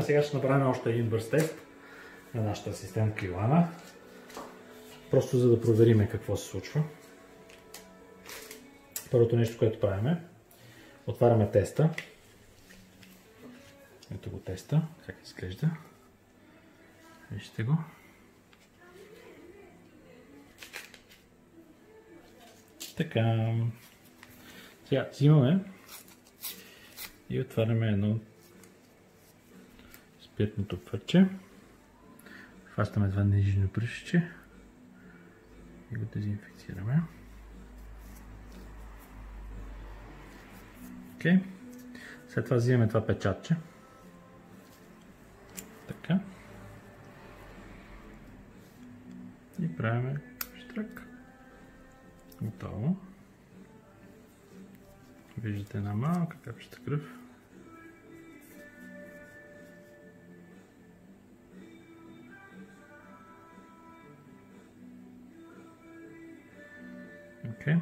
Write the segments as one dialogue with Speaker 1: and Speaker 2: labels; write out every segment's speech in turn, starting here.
Speaker 1: Сега ще направим още един бърз тест на нашата асистентка Йоана. Просто за да проверим какво се случва. Първото нещо, което правим е отваряме теста. Ето го теста, как изглежда. Вижте го. Така. Сега взимаме и отваряме едно спиртното пърче. Хващаме това нежно пръшче и го дезинфекцираме. Okay. След това взимаме това печатче. Така. И правиме штрак. Готово. Виждате една малка капчета кръв. Okay.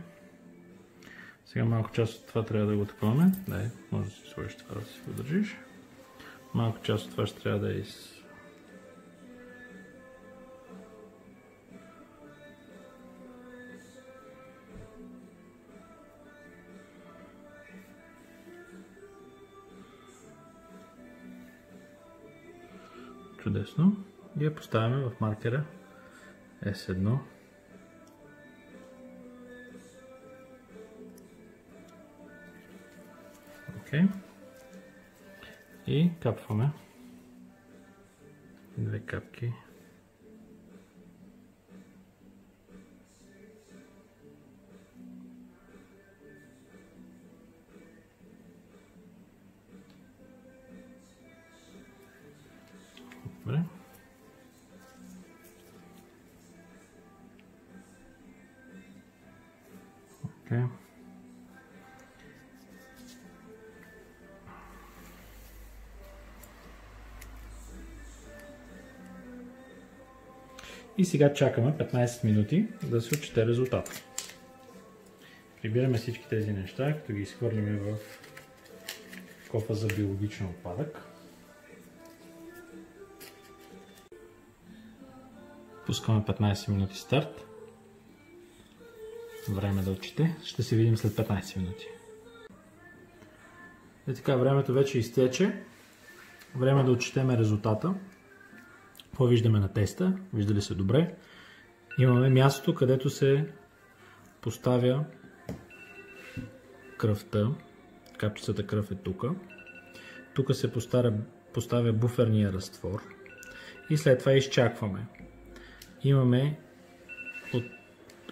Speaker 1: Сега малко част от това трябва да го такуваме. Дай, може да си сложиш това да си го държиш. Малко част от това ще трябва да е чудесно. И я поставяме в маркера S1. Okay. И капваме 2 капки. Добре. Okay. И сега чакаме 15 минути да се отчете резултата. Прибираме всички тези неща, като ги изхвърлим в кофа за биологичен отпадък. Пускаме 15 минути старт. Време да отчете. Ще се видим след 15 минути. И така, времето вече изтече. Време да отчетем резултата. Какво виждаме на теста? Вижда ли се добре? Имаме мястото, където се поставя кръвта. Капчицата кръв е тук. Тук се поставя буферния разтвор. И след това изчакваме. Имаме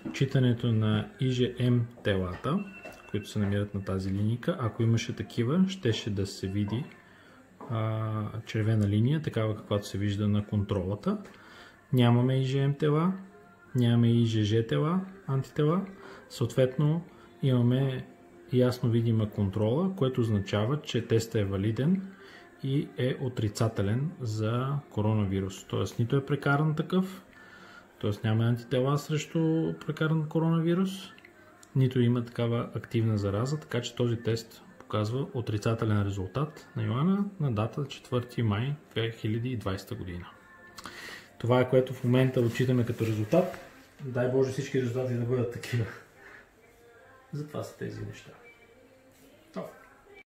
Speaker 1: отчитането на IgM телата, които се намират на тази линейка. Ако имаше такива, щеше да се види червена линия, такава каквато се вижда на контролата. Нямаме IgM тела, нямаме IgG тела, антитела. Съответно имаме ясно видима контрола, което означава, че тестът е валиден и е отрицателен за коронавирус. Тоест нито е прекаран такъв, т.е. няма антитела срещу прекаран коронавирус, нито има такава активна зараза, така че този тест показва отрицателен резултат на Йоана на дата 4 май 2020 година. Това е, което в момента отчитаме като резултат. Дай Боже всички резултати да бъдат такива. Затова са тези неща.